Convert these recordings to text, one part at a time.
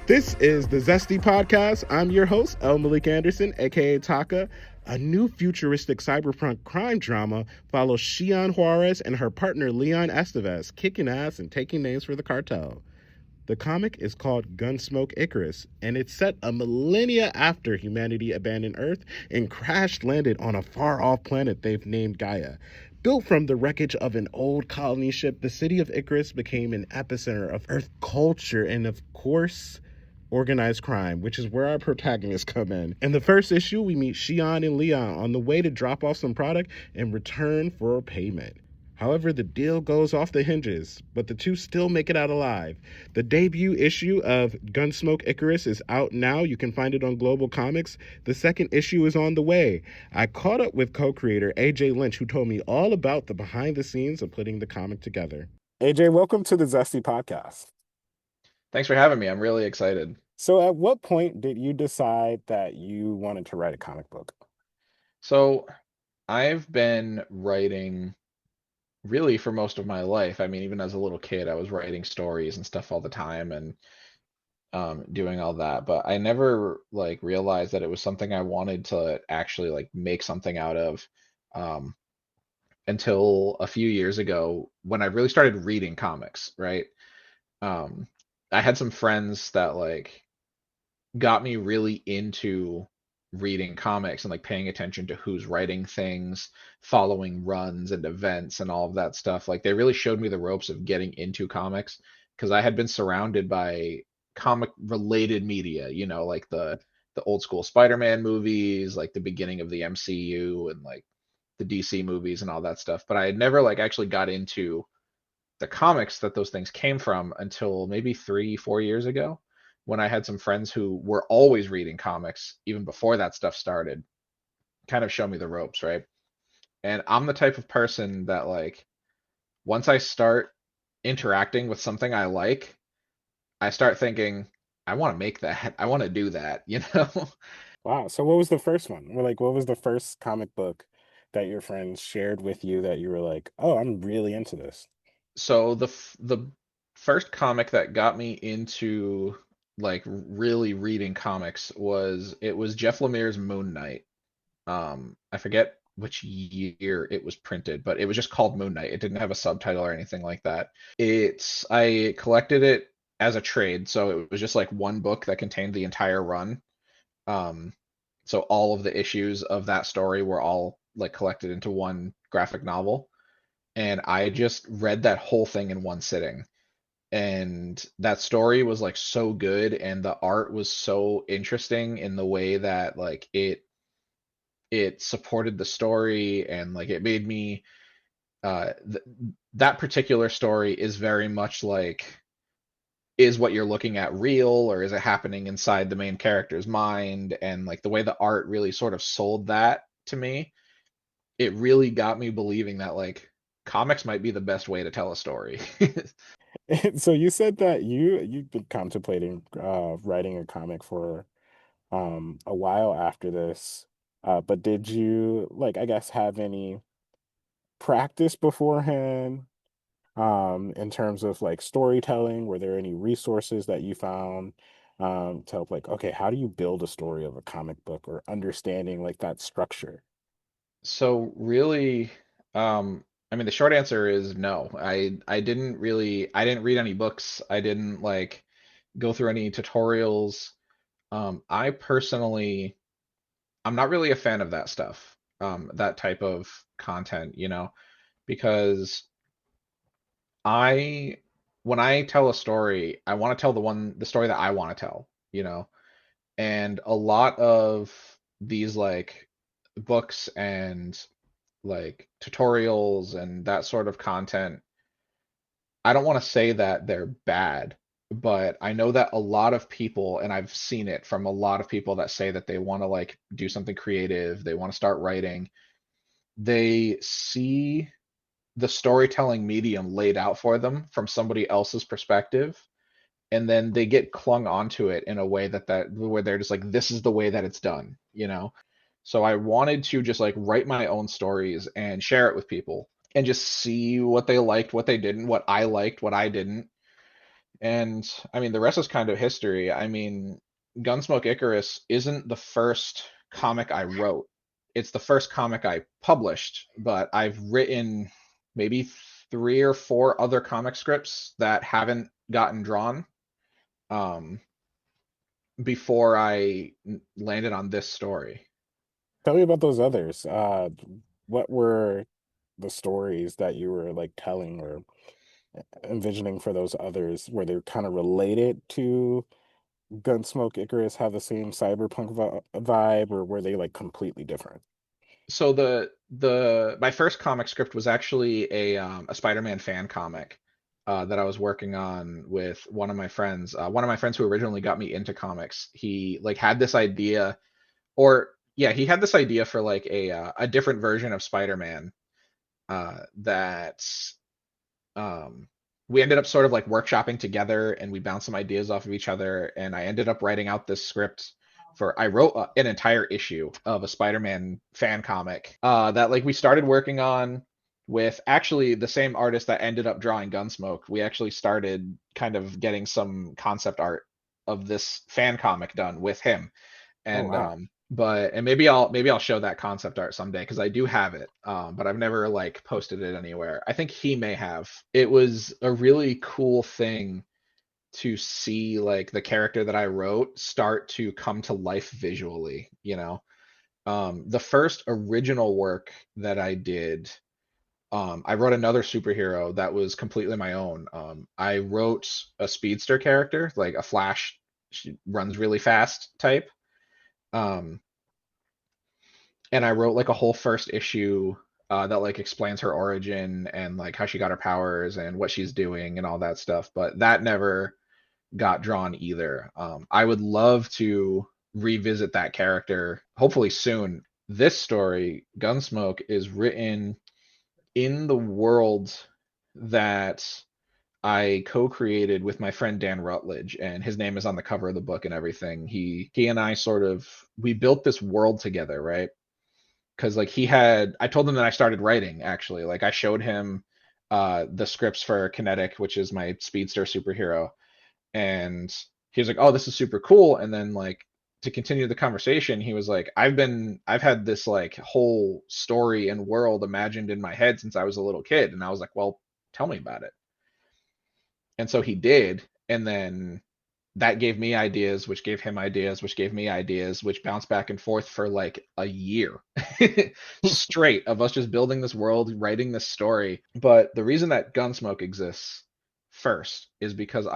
This is the Zesty Podcast. I'm your host, Malik Anderson, aka Taka. A new futuristic cyberpunk crime drama follows Xion Juarez and her partner Leon Estevez kicking ass and taking names for the cartel. The comic is called Gunsmoke Icarus, and it's set a millennia after humanity abandoned Earth and crash landed on a far off planet they've named Gaia. Built from the wreckage of an old colony ship, the city of Icarus became an epicenter of Earth culture and, of course, organized crime, which is where our protagonists come in. In the first issue, we meet Xion and Leon on the way to drop off some product in return for payment. However, the deal goes off the hinges, but the two still make it out alive. The debut issue of Gunsmoke Icarus is out now. You can find it on Global Comics. The second issue is on the way. I caught up with co-creator AJ Lynch, who told me all about the behind the scenes of putting the comic together. AJ, welcome to the Zesty Podcast. Thanks for having me. I'm really excited. So at what point did you decide that you wanted to write a comic book? So I've been writing really for most of my life. I mean, even as a little kid, I was writing stories and stuff all the time and doing all that. But I never like realized that it was something I wanted to actually like make something out of um, until a few years ago when I really started reading comics, right? Um, I had some friends that like got me really into reading comics and like paying attention to who's writing things, following runs and events and all of that stuff. Like they really showed me the ropes of getting into comics because I had been surrounded by comic related media, like the old school Spider-Man movies, like the beginning of the MCU and like the DC movies and all that stuff. But I had never like actually got into the comics that those things came from until maybe 3, 4 years ago when I had some friends who were always reading comics even before that stuff started, kind of show me the ropes, right? And I'm the type of person that like once I start interacting with something I like, I start thinking, I want to make that. I want to do that, you know? Wow. So what was the first one? Or like what was the first comic book that your friends shared with you that you were like, "Oh, I'm really into this." So the first comic that got me into like really reading comics was Jeff Lemire's Moon Knight. I forget which year it was printed, but it was just called Moon Knight. It didn't have a subtitle or anything like that. I collected it as a trade, so it was just like one book that contained the entire run. Um, so all of the issues of that story were all like collected into one graphic novel, and I just read that whole thing in one sitting. And that story was like so good, and the art was so interesting in the way that like it supported the story and like it made me th that particular story is very much like, is what you're looking at real or is it happening inside the main character's mind? And like the way the art really sort of sold that to me, it really got me believing that like comics might be the best way to tell a story. So you said that you've been contemplating writing a comic for a while after this. But did you like I guess have any practice beforehand in terms of like storytelling? Were there any resources that you found to help like, okay, how do you build a story of a comic book or understanding like that structure? So really, I mean, the short answer is no. I didn't read any books. I didn't like go through any tutorials. I personally, I'm not really a fan of that stuff, that type of content, because I, when I tell a story, I want to tell the story that I want to tell, and a lot of these like books and like tutorials and that sort of content, I don't want to say that they're bad, but I know that a lot of people, and I've seen it from a lot of people that say that they want to like do something creative, they want to start writing, they see the storytelling medium laid out for them from somebody else's perspective, and then they get clung onto it in a way that where they're just like, this is the way that it's done. So I wanted to just like write my own stories and share it with people and just see what they liked, what they didn't, what I liked, what I didn't, And I mean, the rest is kind of history. I mean, Gunsmoke Icarus isn't the first comic I wrote. It's the first comic I published, but I've written maybe three or four other comic scripts that haven't gotten drawn um, before landed on this story. Tell me about those others. What were the stories that you were like telling or envisioning for those others? Were they kind of related to Gunsmoke Icarus, have the same cyberpunk vibe, or were they like completely different? So the my first comic script was actually a Spider-Man fan comic that I was working on with one of my friends. One of my friends who originally got me into comics. He like had this idea, or yeah, he had this idea for like a different version of Spider-Man that um, we ended up sort of like workshopping together, and we bounced some ideas off of each other, and I ended up writing out this script for I wrote an entire issue of a Spider-Man fan comic that like we started working on with actually the same artist that ended up drawing Gunsmoke. We actually started kind of getting some concept art of this fan comic done with him, Oh and wow. but and maybe I'll show that concept art someday because I do have it, but I've never like posted it anywhere. I think he may have. It was a really cool thing to see like the character that I wrote start to come to life visually, you know. The first original work that I did, I wrote another superhero that was completely my own. I wrote a speedster character, like a Flash, she runs really fast type. Um, and I wrote like a whole first issue that like explains her origin and like how she got her powers and what she's doing and all that stuff. But that never got drawn either. I would love to revisit that character hopefully soon. This story, Gunsmoke, is written in the world that I co-created with my friend Dan Rutledge, and his name is on the cover of the book and everything. He and I sort of we built this world together, right? Because like I told him that I started writing actually. Like I showed him the scripts for Kinetic, which is my speedster superhero, and he was like, "Oh, this is super cool." And then like to continue the conversation, he was like, I've had this like whole story and world imagined in my head since I was a little kid." And I was like, "Well, tell me about it." And so he did, and then that gave me ideas, which gave him ideas, which gave me ideas, which bounced back and forth for like a year straight of us just building this world, writing this story. But the reason that Gunsmoke exists first is because get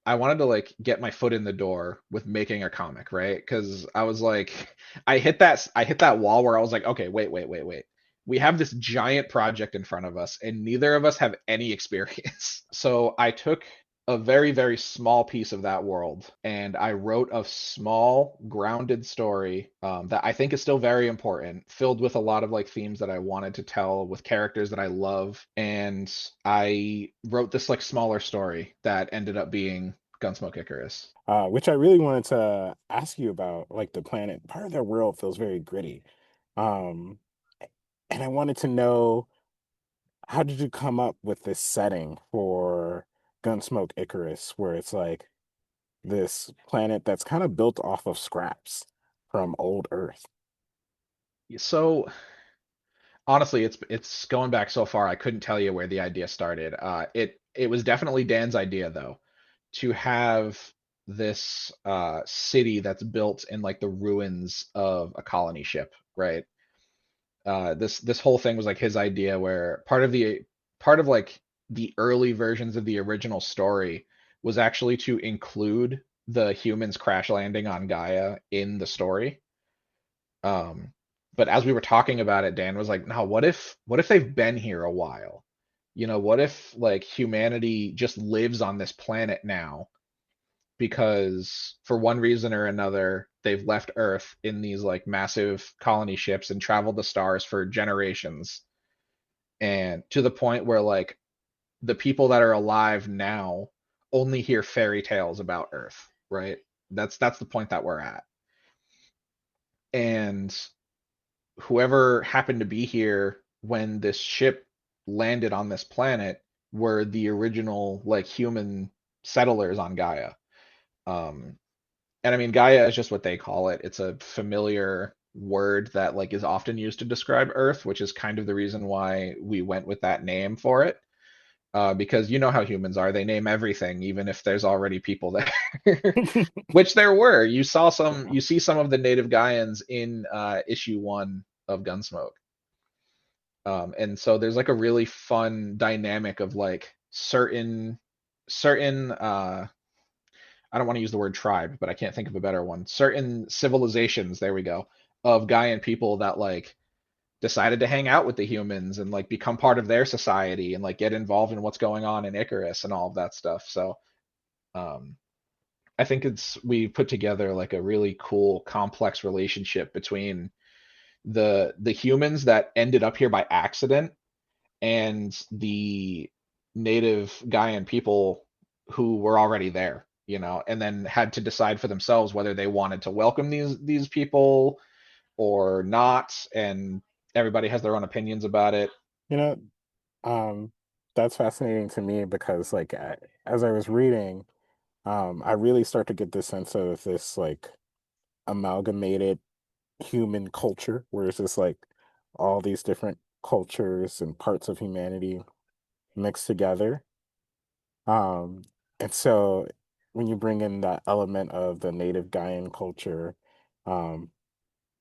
I wanted to like get my foot in the door with making a comic, right? Because I was like, I hit that wall where I was like, okay, wait. We have this giant project in front of us, and neither of us have any experience. So I took a very, very small piece of that world, and I wrote a small, grounded story that I think is still very important, filled with a lot of like themes that I wanted to tell with characters that I love. And I wrote this like smaller story that ended up being Gunsmoke Icarus. Which I really wanted to ask you about, like the planet. Part of their world feels very gritty. Um, and I wanted to know, how did you come up with this setting for Gunsmoke Icarus, where it's like this planet that's kind of built off of scraps from old Earth? So honestly, it's going back so far, I couldn't tell you where the idea started. It was definitely Dan's idea though, to have this city that's built in like the ruins of a colony ship, right? This whole thing was like his idea, where part of like the early versions of the original story was actually to include the humans crash landing on Gaia in the story. Um, but as we were talking about it, Dan was like, "No, what if they've been here a while? You know, what if like humanity just lives on this planet now because for one reason or another they've left Earth in these like massive colony ships and traveled the stars for generations, and to the point where like the people that are alive now only hear fairy tales about Earth, right? That's the point that we're at. And whoever happened to be here when this ship landed on this planet were the original like human settlers on Gaia. Um, and I mean, Gaia is just what they call it. It's a familiar word that like is often used to describe Earth, which is kind of the reason why we went with that name for it. Because you know how humans are. They name everything, even if there's already people there, which there were. You see some of the native Gaians in issue 1 of Gunsmoke. And so there's like a really fun dynamic of like certain I don't want to use the word tribe, but I can't think of a better one. Certain civilizations, there we go, of Gaian people that like decided to hang out with the humans and like become part of their society and like get involved in what's going on in Icarus and all of that stuff. So um, I think we put together like a really cool, complex relationship between the humans that ended up here by accident and the native Gaian people who were already there, and then had to decide for themselves whether they wanted to welcome these people or not, and everybody has their own opinions about it. You know, um, that's fascinating to me because, like, as I was reading, I really start to get this sense of this like amalgamated human culture, where it's just like all these different cultures and parts of humanity mixed together. Um, and so when you bring in that element of the native Gaian culture, um,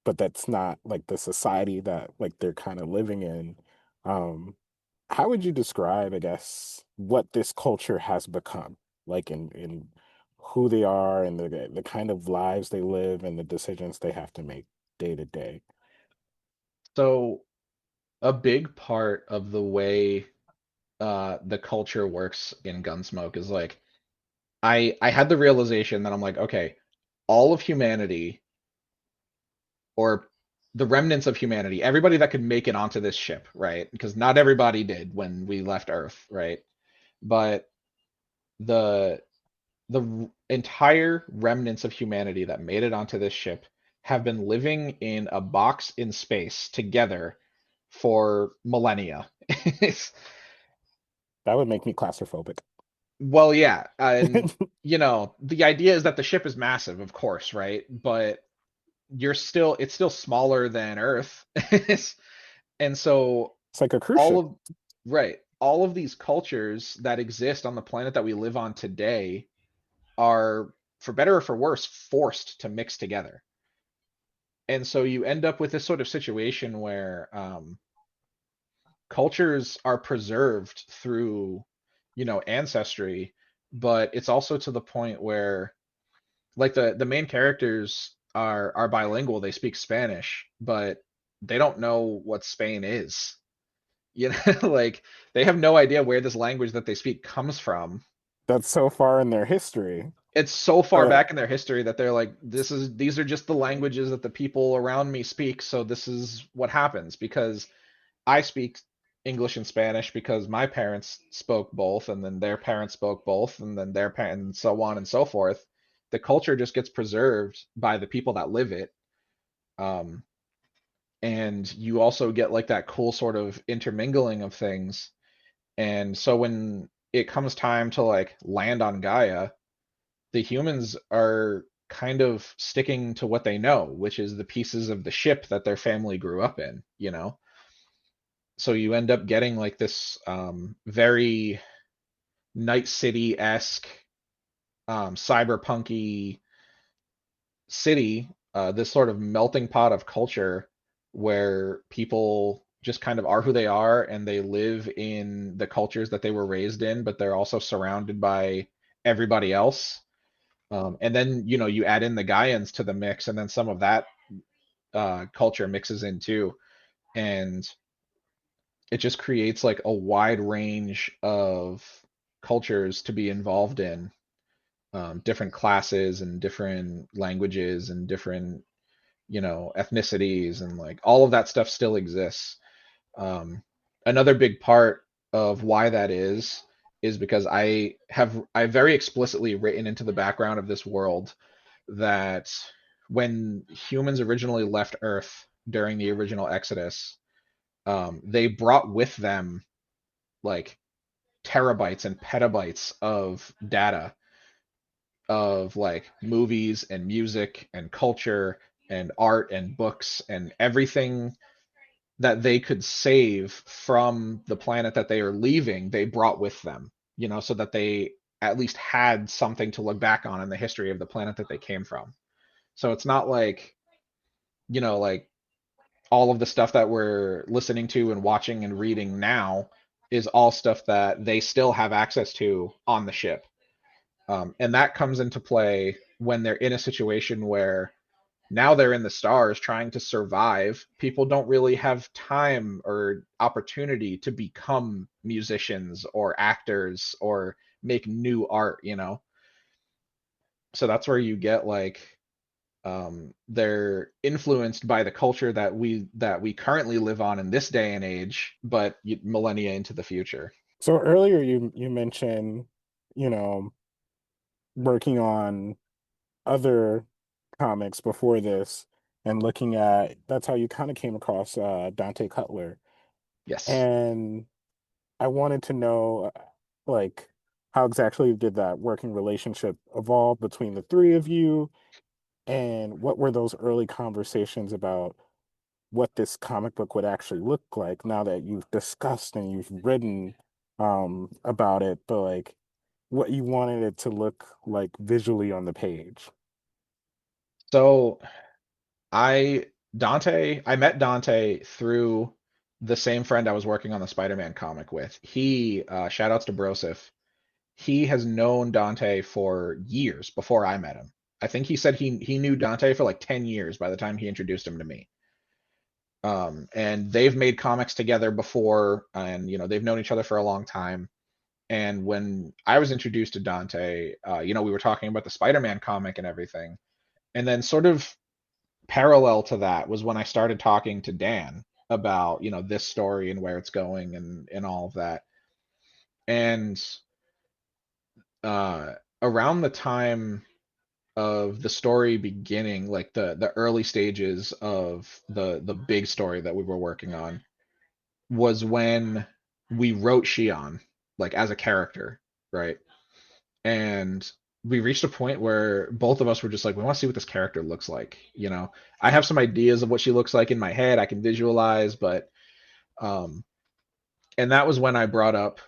but that's not like the society that like they're kind of living in, um, how would you describe, I guess, what this culture has become, like in who they are and the kind of lives they live and the decisions they have to make day to day? So a big part of the way the culture works in Gunsmoke is like I had the realization that I'm like, okay, all of humanity, or the remnants of humanity, everybody that could make it onto this ship, right? Because not everybody did when we left Earth, right? But the entire remnants of humanity that made it onto this ship have been living in a box in space together for millennia. That would make me claustrophobic. Well, yeah, and the idea is that the ship is massive, of course, right? But it's still smaller than Earth. And so It's like a cruise all ship. of right, all of these cultures that exist on the planet that we live on today are, for better or for worse, forced to mix together. And so you end up with this sort of situation where cultures are preserved through, ancestry, but it's also to the point where like the main characters are bilingual, they speak Spanish, but they don't know what Spain is. Like they have no idea where this language that they speak comes from. That's so far in their history. It's so far Uh, back in their history that they're like, these are just the languages that the people around me speak, so this is what happens because I speak English and Spanish because my parents spoke both, and then their parents spoke both, and then their parents, and so on and so forth. The culture just gets preserved by the people that live it. Um, and you also get like that cool sort of intermingling of things. And so when it comes time to like land on Gaia, the humans are kind of sticking to what they know, which is the pieces of the ship that their family grew up in. So you end up getting like this very Night City-esque, cyberpunky city, this sort of melting pot of culture where people just kind of are who they are and they live in the cultures that they were raised in, but they're also surrounded by everybody else. And then, you add in the Gaians to the mix, and then some of that culture mixes in too. And it just creates like a wide range of cultures to be involved in, different classes and different languages and different ethnicities, and like all of that stuff still exists. Another big part of why that is because I very explicitly written into the background of this world that when humans originally left Earth during the original Exodus, they brought with them like terabytes and petabytes of data of like movies and music and culture and art and books and everything that they could save from the planet that they are leaving, they brought with them, so that they at least had something to look back on in the history of the planet that they came from. So it's not like, like all of the stuff that we're listening to and watching and reading now is all stuff that they still have access to on the ship. And that comes into play when they're in a situation where now they're in the stars trying to survive. People don't really have time or opportunity to become musicians or actors or make new art. So that's where you get like they're influenced by the culture that we currently live on in this day and age, but millennia into the future. So earlier you mentioned, you know, working on other comics before this and looking at that's how you kind of came across Dante Cutler. Yes. And I wanted to know like how exactly did that working relationship evolve between the three of you and what were those early conversations about what this comic book would actually look like now that you've discussed and you've written about it, but like what you wanted it to look like visually on the page. So I met Dante through the same friend I was working on the Spider-Man comic with. He, shout outs to Broseph. He has known Dante for years before I met him. I think he said he knew Dante for like 10 years by the time he introduced him to me. And they've made comics together before, and they've known each other for a long time. And when I was introduced to Dante, we were talking about the Spider-Man comic and everything. And then sort of parallel to that was when I started talking to Dan about, this story and where it's going and all of that. And around the time of the story beginning, like the early stages of the big story that we were working on, was when we wrote Shion, like as a character, right? And we reached a point where both of us were just like, we want to see what this character looks like. I have some ideas of what she looks like in my head, I can visualize, but um, and that was when I brought up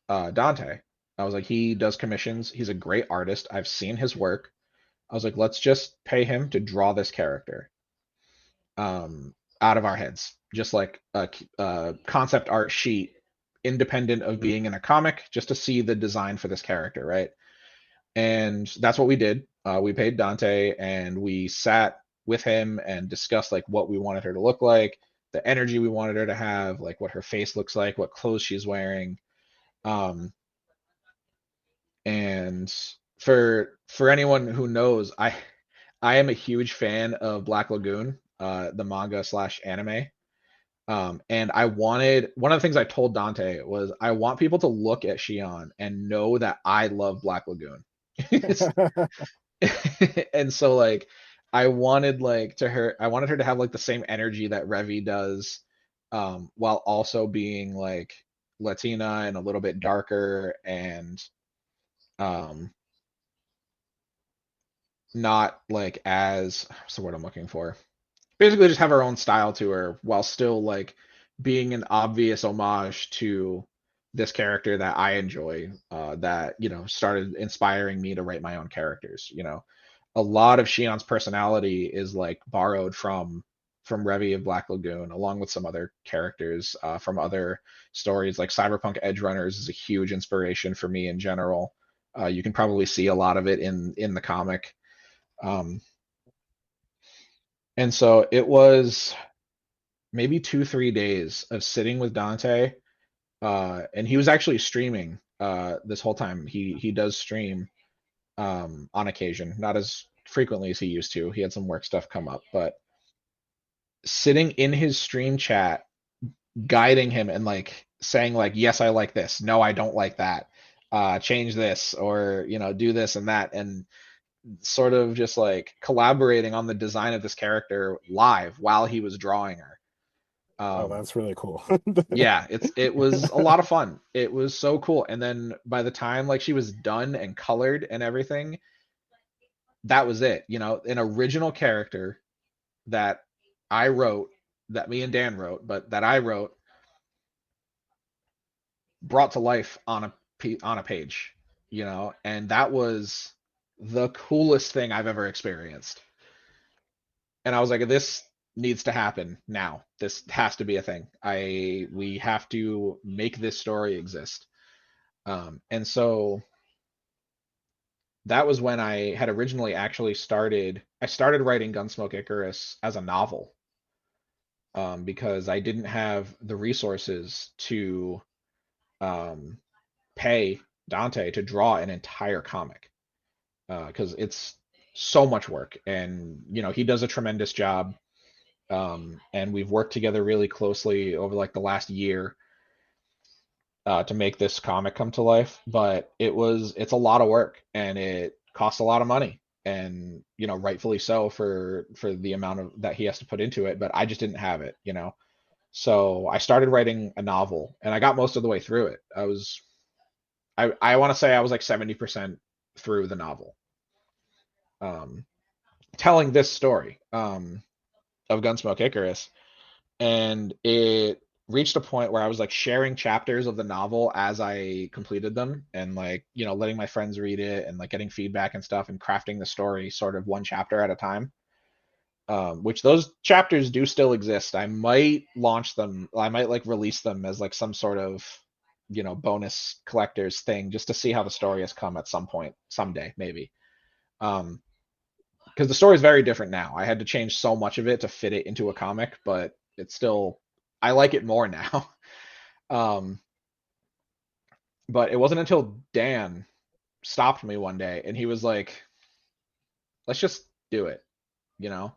Dante. I was like, he does commissions. He's a great artist. I've seen his work. I was like, let's just pay him to draw this character out of our heads, just like a concept art sheet, independent of being in a comic, just to see the design for this character, right? And that's what we did. We paid Dante, and we sat with him and discussed like what we wanted her to look like, the energy we wanted her to have, like what her face looks like, what clothes she's wearing. Um, and for anyone who knows, I am a huge fan of Black Lagoon, the manga slash anime. And I wanted one of the things I told Dante was I want people to look at Shion and know that I love Black Lagoon. And so like I wanted her to have like the same energy that Revi does, while also being like Latina and a little bit darker and um not like as what's the word I'm looking for? Basically just have her own style to her while still like being an obvious homage to this character that I enjoy, that started inspiring me to write my own characters. A lot of Shion's personality is like borrowed from Revi of Black Lagoon, along with some other characters from other stories. Like Cyberpunk Edge Runners is a huge inspiration for me in general. You can probably see a lot of it in the comic. Um, and so it was maybe 2 3 days of sitting with Dante, and he was actually streaming this whole time. He does stream on occasion, not as frequently as he used to. He had some work stuff come up, but sitting in his stream chat, guiding him and like saying like, yes, I like this. No, I don't like that. Change this, or do this and that, and sort of just like collaborating on the design of this character live while he was drawing her. Oh, Um, that's really cool. yeah, it was a lot of fun. It was so cool. And then by the time like she was done and colored and everything, that was it. You know, an original character that I wrote, that me and Dan wrote, but that I wrote, brought to life on a page, you know, and that was the coolest thing I've ever experienced. And I was like, this needs to happen now. This has to be a thing. We have to make this story exist. And so that was when I had originally actually started. I started writing Gunsmoke Icarus as a novel, because I didn't have the resources to um, pay Dante to draw an entire comic, because it's so much work, and you know he does a tremendous job. And we've worked together really closely over like the last year, to make this comic come to life. But it's a lot of work, and it costs a lot of money, and you know rightfully so for the amount of that he has to put into it. But I just didn't have it, you know. So I started writing a novel, and I got most of the way through it. I want to say I was like 70% through the novel, um, telling this story, of Gunsmoke Icarus, and it reached a point where I was like sharing chapters of the novel as I completed them, and like you know letting my friends read it and like getting feedback and stuff, and crafting the story sort of one chapter at a time. Which those chapters do still exist. I might launch them. I might like release them as like some sort of bonus collector's thing, just to see how the story has come at some point someday maybe. Um, because the story is very different now. I had to change so much of it to fit it into a comic, but it's still I like it more now. Um, but it wasn't until Dan stopped me one day and he was like, "Let's just do it." You know,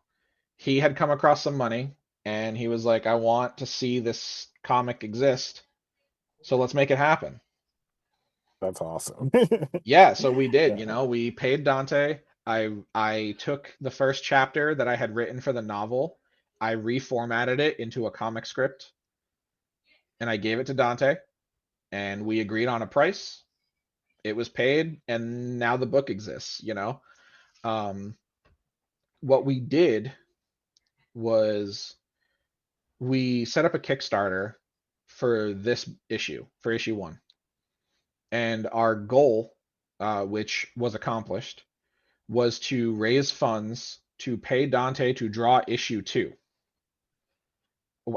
he had come across some money and he was like, "I want to see this comic exist, so let's make it happen." That's awesome. Yeah, so we did. Yeah. We paid Dante. I took the first chapter that I had written for the novel, I reformatted it into a comic script, and I gave it to Dante, and we agreed on a price. It was paid, and now the book exists. Um, what we did was we set up a Kickstarter for this issue, for issue one. And our goal, which was accomplished, was to raise funds to pay Dante to draw issue two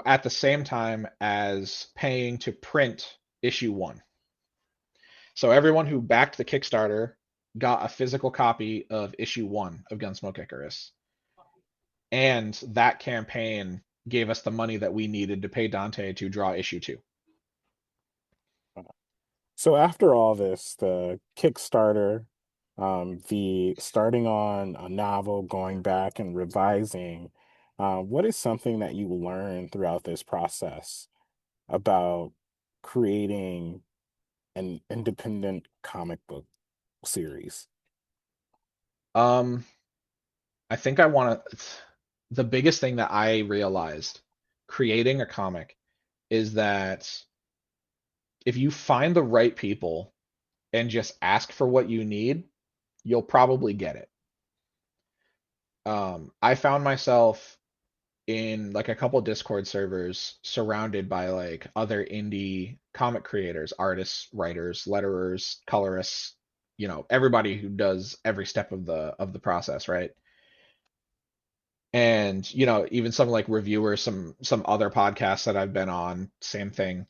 at the same time as paying to print issue one. So everyone who backed the Kickstarter got a physical copy of issue one of Gunsmoke Icarus. And that campaign gave us the money that we needed to pay Dante to draw issue two. So after all this, the Kickstarter, the starting on a novel, going back and revising, what is something that you learned throughout this process about creating an independent comic book series? Um, I think I want to. The biggest thing that I realized creating a comic is that if you find the right people and just ask for what you need, you'll probably get it. I found myself in like a couple Discord servers surrounded by like other indie comic creators, artists, writers, letterers, colorists, everybody who does every step of the process, right? And even some like reviewers, some other podcasts that I've been on, same thing.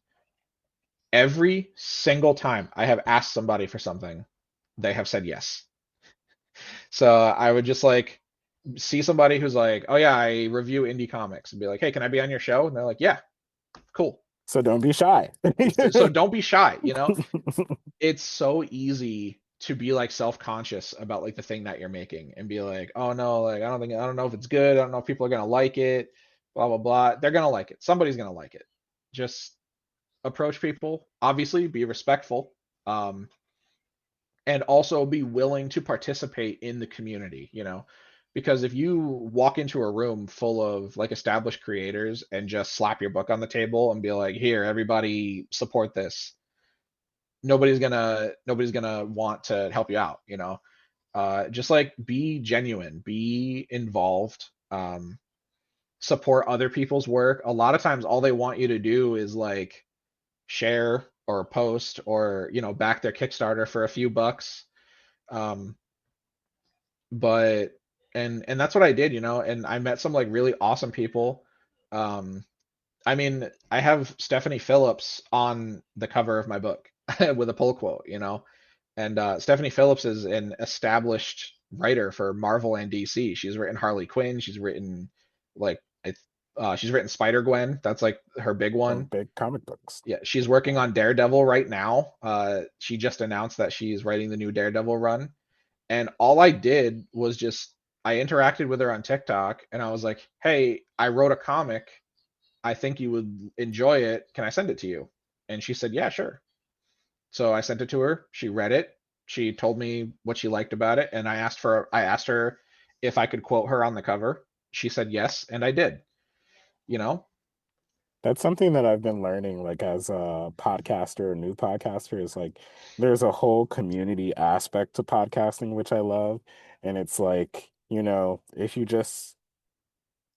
Every single time I have asked somebody for something, they have said yes. So I would just like see somebody who's like, "Oh yeah, I review indie comics," and be like, "Hey, can I be on your show?" And they're like, "Yeah, cool." So don't be shy. So don't be shy. It's so easy to be like self-conscious about like the thing that you're making and be like, "Oh no, like I don't know if it's good. I don't know if people are gonna like it, blah blah blah." They're gonna like it. Somebody's gonna like it. Just approach people, obviously be respectful, um, and also be willing to participate in the community. Because if you walk into a room full of like established creators and just slap your book on the table and be like, "Here, everybody support this," nobody's gonna want to help you out, you know. Just like be genuine, be involved, support other people's work. A lot of times, all they want you to do is like share or post or back their Kickstarter for a few bucks. Um, but and that's what I did, and I met some like really awesome people. Um, I mean, I have Stephanie Phillips on the cover of my book with a pull quote, and Stephanie Phillips is an established writer for Marvel and DC. She's written Harley Quinn. She's written like she's written Spider Gwen. That's like her big Some one. big comic books. Yeah, she's working on Daredevil right now. She just announced that she's writing the new Daredevil run. And all I did was just I interacted with her on TikTok and I was like, "Hey, I wrote a comic. I think you would enjoy it. Can I send it to you?" And she said, "Yeah, sure." So I sent it to her. She read it. She told me what she liked about it, and I asked her if I could quote her on the cover. She said yes, and I did. You know? That's something that I've been learning, like as a podcaster, a new podcaster, is like there's a whole community aspect to podcasting, which I love. And it's like, if you just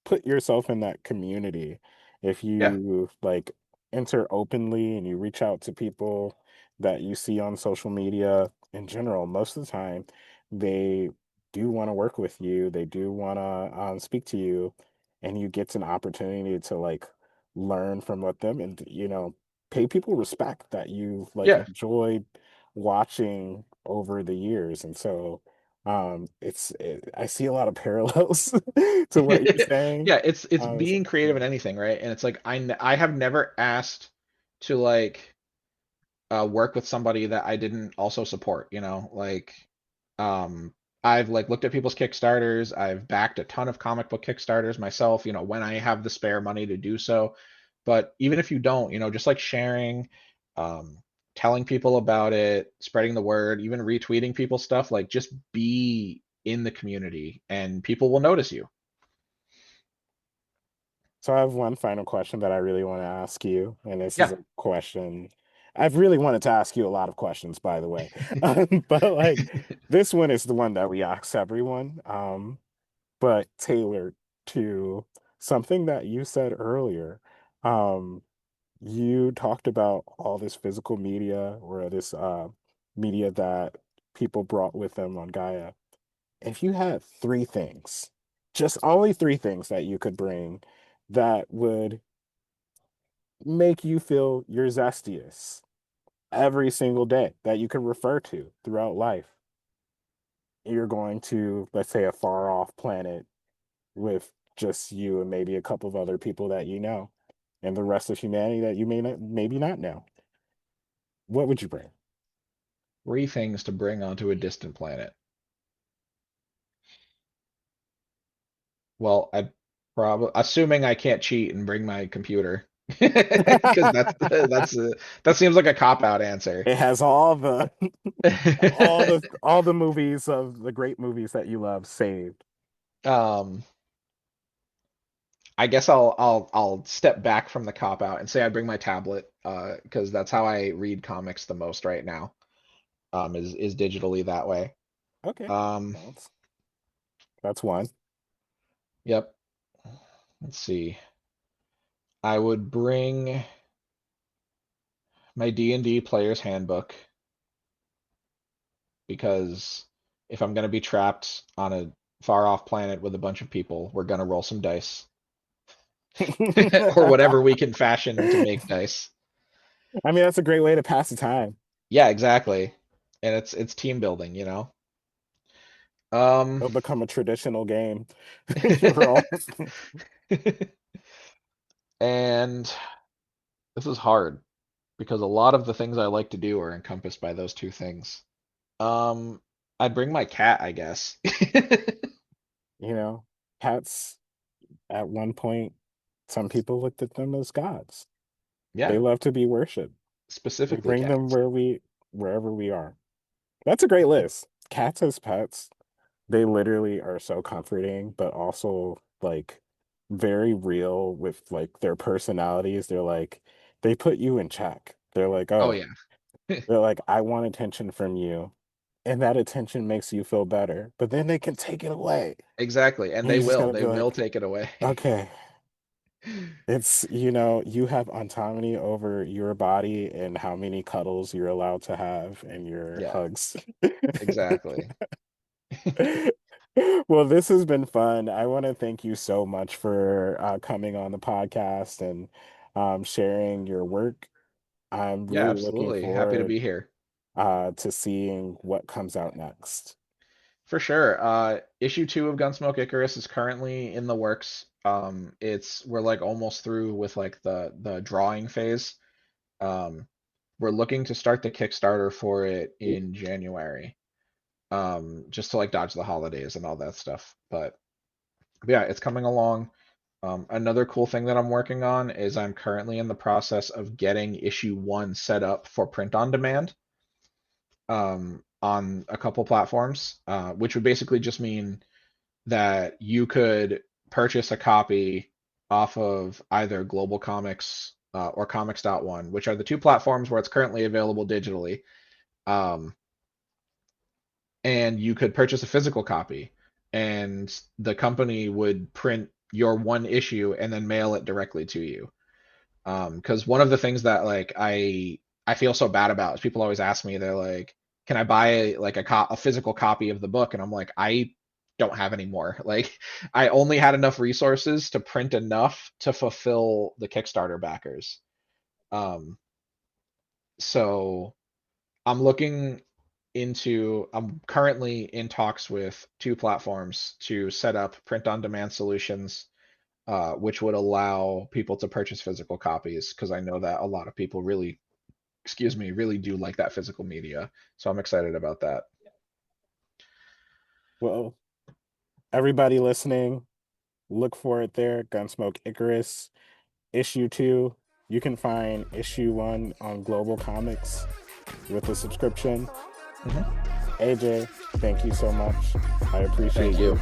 put yourself in that community, if Yeah. you like enter openly and you reach out to people that you see on social media in general, most of the time they do want to work with you, they do want to speak to you, and you get an opportunity to like learn from what them and pay people respect that you like Yeah. enjoyed watching over the years. And so I see a lot of parallels to what you're saying. Yeah, it's It's being creative awesome. in anything, right? And it's like I have never asked to like work with somebody that I didn't also support, like um I've like looked at people's Kickstarters, I've backed a ton of comic book Kickstarters myself, when I have the spare money to do so. But even if you don't, just like sharing, um, telling people about it, spreading the word, even retweeting people's stuff, like just be in the community and people will notice you. So I have one final question that I really want to ask you, and this is Yeah. a question I've really wanted to ask you a lot of questions, by the way. But like this one is the one that we ask everyone, but tailored to something that you said earlier. Um, you talked about all this physical media or this media that people brought with them on Gaia. If you had three things, just only three things that you could bring that would make you feel your zestiest every single day that you can refer to throughout life, you're going to, let's say, a far off planet with just you and maybe a couple of other people that you know, and the rest of humanity that you may not, maybe not know. What would you bring? Three things to bring onto a distant planet. Well, I probably assuming I can't cheat and bring my computer because that seems like a cop out answer. It has all the movies of the great movies that you love saved. Um, I guess I'll step back from the cop out and say I bring my tablet, because that's how I read comics the most right now. Is digitally that way. Okay, Um, that's one. yep. Let's see. I would bring my D&D player's handbook because if I'm gonna be trapped on a far off planet with a bunch of people, we're gonna roll some dice or whatever we can fashion to make dice. I mean, that's a great way to pass the time. Yeah, exactly. And it's team building. Um, It'll become a traditional game. You're all and this is hard because a lot of the things I like to do are encompassed by those two things. Um, I'd bring my cat, I guess. you know, Pets at one point, some people looked at them as gods. They Yeah, love to be worshipped. We specifically bring them cats. wherever we are. That's a great list. Cats as pets. they literally are so comforting, but also like very real with like their personalities. They're like they put you in check. They're like, Oh oh, yeah, they're like, I want attention from you. And that attention makes you feel better. But then they can take it away. exactly. And And you just gotta they be will like, take it away. okay, it's, you have autonomy over your body and how many cuddles you're allowed to have and your Yeah, hugs. exactly. Well, this has been fun. I want to thank you so much for coming on the podcast and sharing your work. I'm Yeah, really looking absolutely. Happy to forward be here. to seeing what comes out next. For sure. Issue 2 of Gunsmoke Icarus is currently in the works. We're like almost through with like the drawing phase. Um, we're looking to start the Kickstarter for it in January. Just to like dodge the holidays and all that stuff. But yeah, it's coming along. Another cool thing that I'm working on is I'm currently in the process of getting issue 1 set up for print on demand. On a couple platforms, which would basically just mean that you could purchase a copy off of either Global Comics or Comics.one, which are the two platforms where it's currently available digitally. Um, and you could purchase a physical copy, and the company would print your one issue and then mail it directly to you. Because one of the things that like I feel so bad about is people always ask me, they're like, "Can I buy like a physical copy of the book?" And I'm like, I don't have any more. Like, I only had enough resources to print enough to fulfill the Kickstarter backers. Um, so I'm currently in talks with two platforms to set up print on demand solutions, which would allow people to purchase physical copies because I know that a lot of people really, excuse me, really do like that physical media. So I'm excited about that. Well, everybody listening, look for it there. Gunsmoke Icarus, issue 2. You can find issue 1 on Global Comics with a subscription. Mhm. AJ, thank you so much. I appreciate Thank you. you.